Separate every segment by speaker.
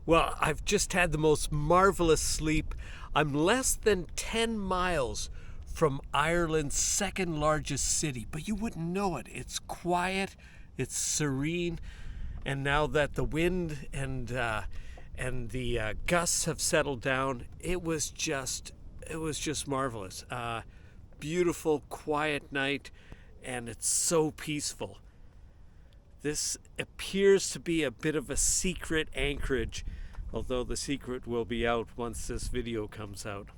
Speaker 1: Well, I've just had the most marvelous sleep. I'm less than 10 miles from Ireland's second largest city, but you wouldn't know it. It's quiet, it's serene, and now that the wind and the gusts have settled down, it was just marvelous. Beautiful, quiet night, and it's so peaceful. This appears to be a bit of a secret anchorage, although the secret will be out once this video comes out.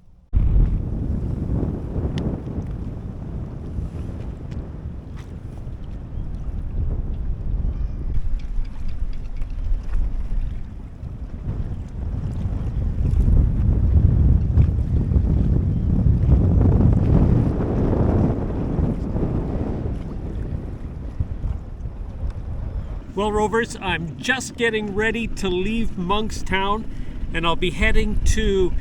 Speaker 1: Well, Rovers, I'm just getting ready to leave Monkstown, and I'll be heading to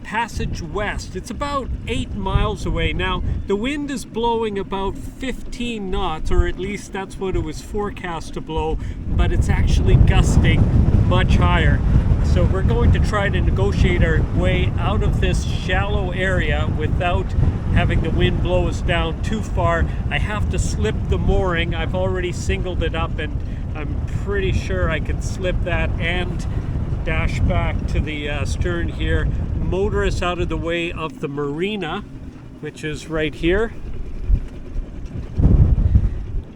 Speaker 1: Passage West. It's about 8 miles away. Now, the wind is blowing about 15 knots, or at least that's what it was forecast to blow, but it's actually gusting much higher. So we're going to try to negotiate our way out of this shallow area without having the wind blow us down too far. I have to slip the mooring. I've already singled it up, and I'm pretty sure I can slip that and dash back to the stern here. Motor us out of the way of the marina, which is right here.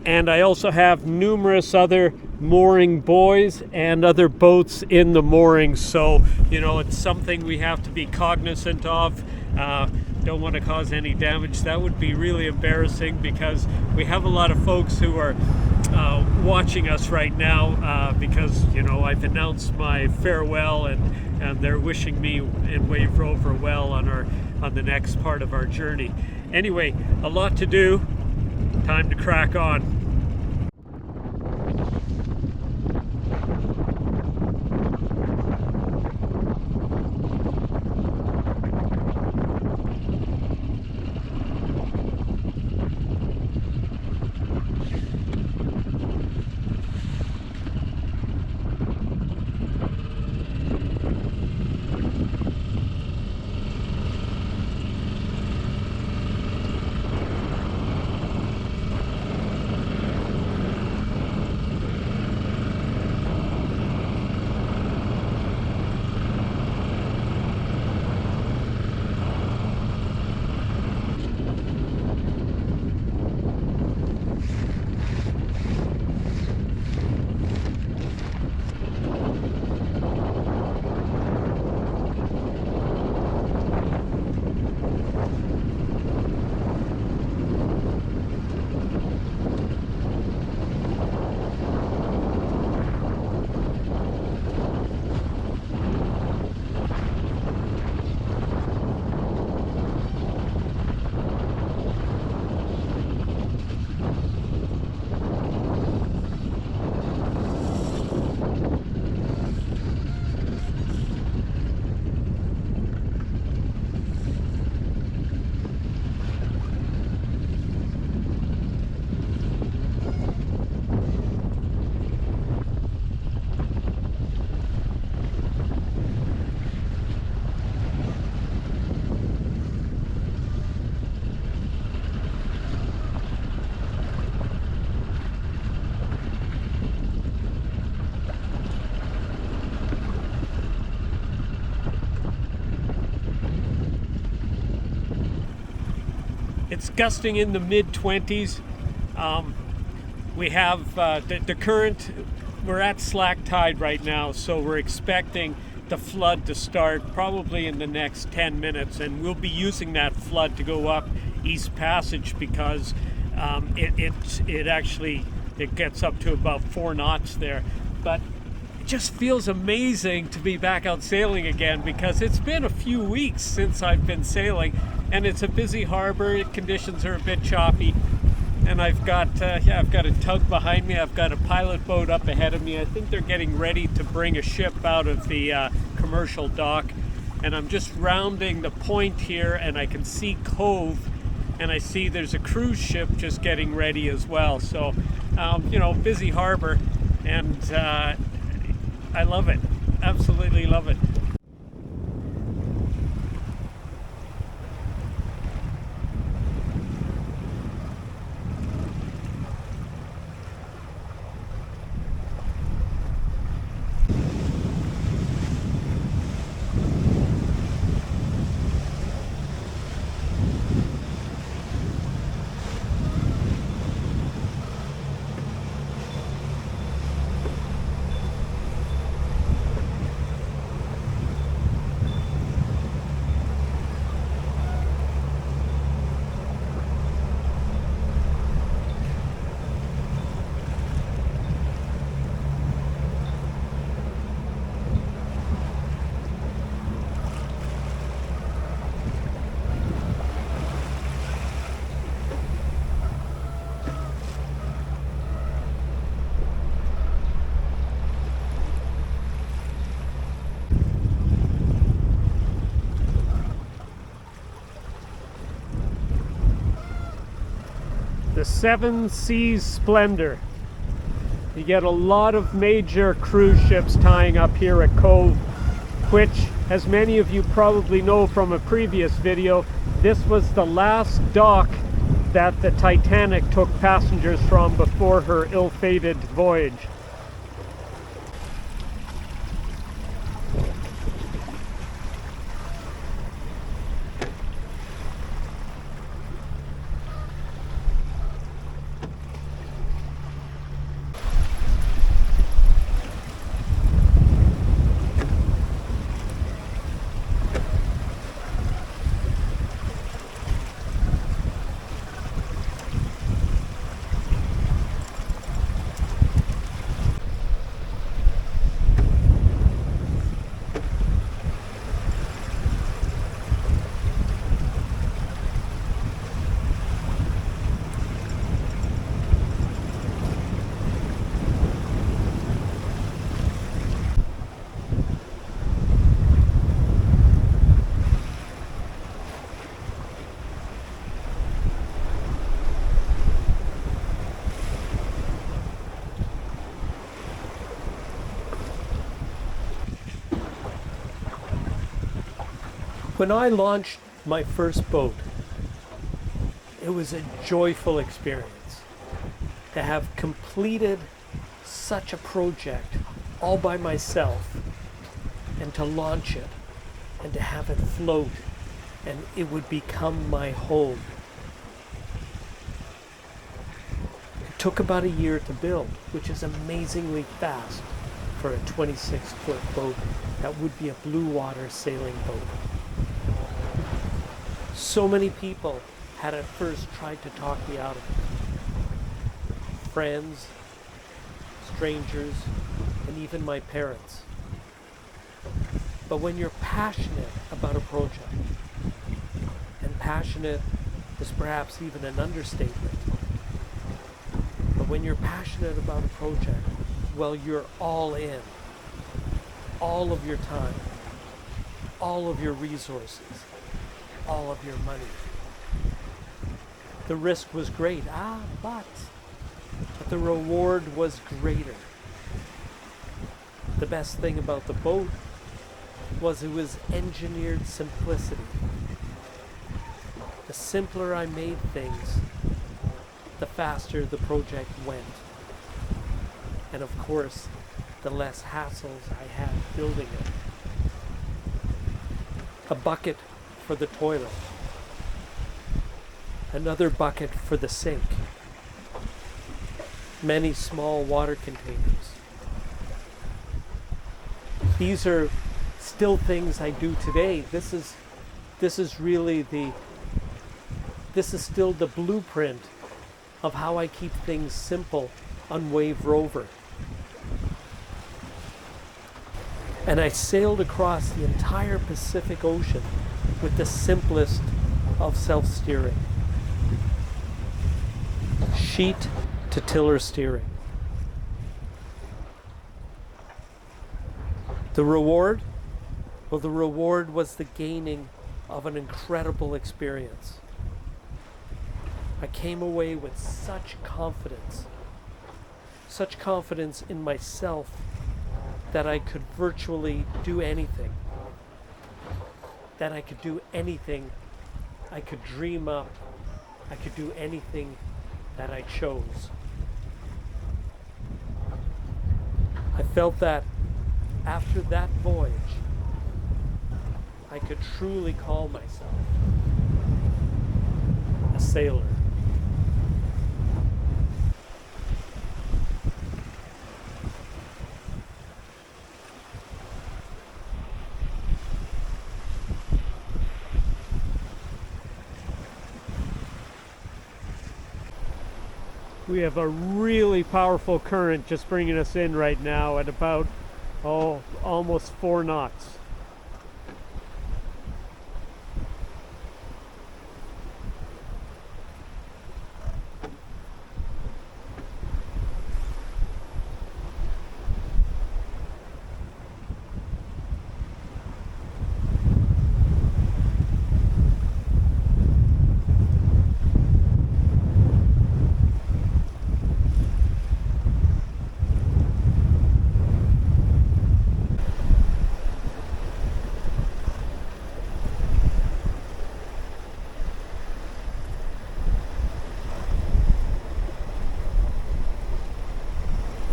Speaker 1: And I also have numerous other mooring buoys and other boats in the moorings, so it's something we have to be cognizant of. Don't want to cause any damage. That would be really embarrassing, because we have a lot of folks who are watching us right now because I've announced my farewell, and they're wishing me and Wave Rover well on the next part of our journey. Anyway, a lot to do. Time to crack on. It's gusting in the mid-20s. We have the current, we're at slack tide right now, so we're expecting the flood to start probably in the next 10 minutes, and we'll be using that flood to go up East Passage, because it gets up to about 4 knots there. But it just feels amazing to be back out sailing again, because it's been a few weeks since I've been sailing, and it's a busy harbor. Conditions are a bit choppy, and I've got a tug behind me. I've got a pilot boat up ahead of me. I think they're getting ready to bring a ship out of the commercial dock, and I'm just rounding the point here, and I can see Cove, and I see there's a cruise ship just getting ready as well. So busy harbor, and I love it. absolutely love it. The Seven Seas Splendor. You get a lot of major cruise ships tying up here at Cove, which, as many of you probably know from a previous video, this was the last dock that the Titanic took passengers from before her ill-fated voyage. When I launched my first boat, it was a joyful experience to have completed such a project all by myself and to launch it and to have it float and it would become my home. It took about a year to build, which is amazingly fast for a 26-foot boat that would be a blue water sailing boat. So many people had at first tried to talk me out of it. Friends, strangers, and even my parents. But when you're passionate about a project, and passionate is perhaps even an understatement, but when you're passionate about a project, well, you're all in. All of your time, all of your resources, all of your money. The risk was great, but the reward was greater. The best thing about the boat was it was engineered simplicity. The simpler I made things, the faster the project went. And of course, the less hassles I had building it. A bucket for the toilet, another bucket for the sink, many small water containers. These are still things I do today. This is still the blueprint of how I keep things simple on Wave Rover. And I sailed across the entire Pacific Ocean with the simplest of self-steering. Sheet to tiller steering. The reward? Well, the reward was the gaining of an incredible experience. I came away with such confidence in myself that I could virtually do anything. That I could do anything I could dream up. I could do anything that I chose. I felt that after that voyage, I could truly call myself a sailor. We have a really powerful current just bringing us in right now at about, almost 4 knots.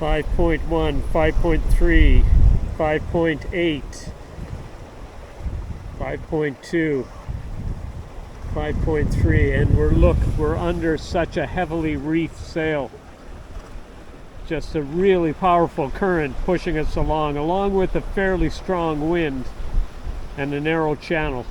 Speaker 1: Five 5.1, 5.3, 5.8, 5.2, 5.3, and we're under such a heavily reefed sail. Just a really powerful current pushing us along with a fairly strong wind and a narrow channel.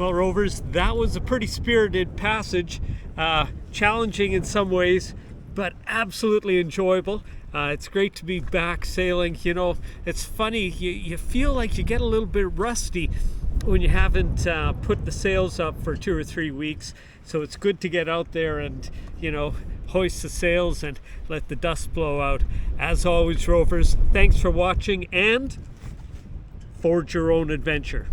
Speaker 1: Well, Rovers, that was a pretty spirited passage, challenging in some ways, but absolutely enjoyable. It's great to be back sailing. You know, it's funny, you feel like you get a little bit rusty when you haven't put the sails up for 2 or 3 weeks. So it's good to get out there and, you know, hoist the sails and let the dust blow out. As always, Rovers, thanks for watching and forge your own adventure.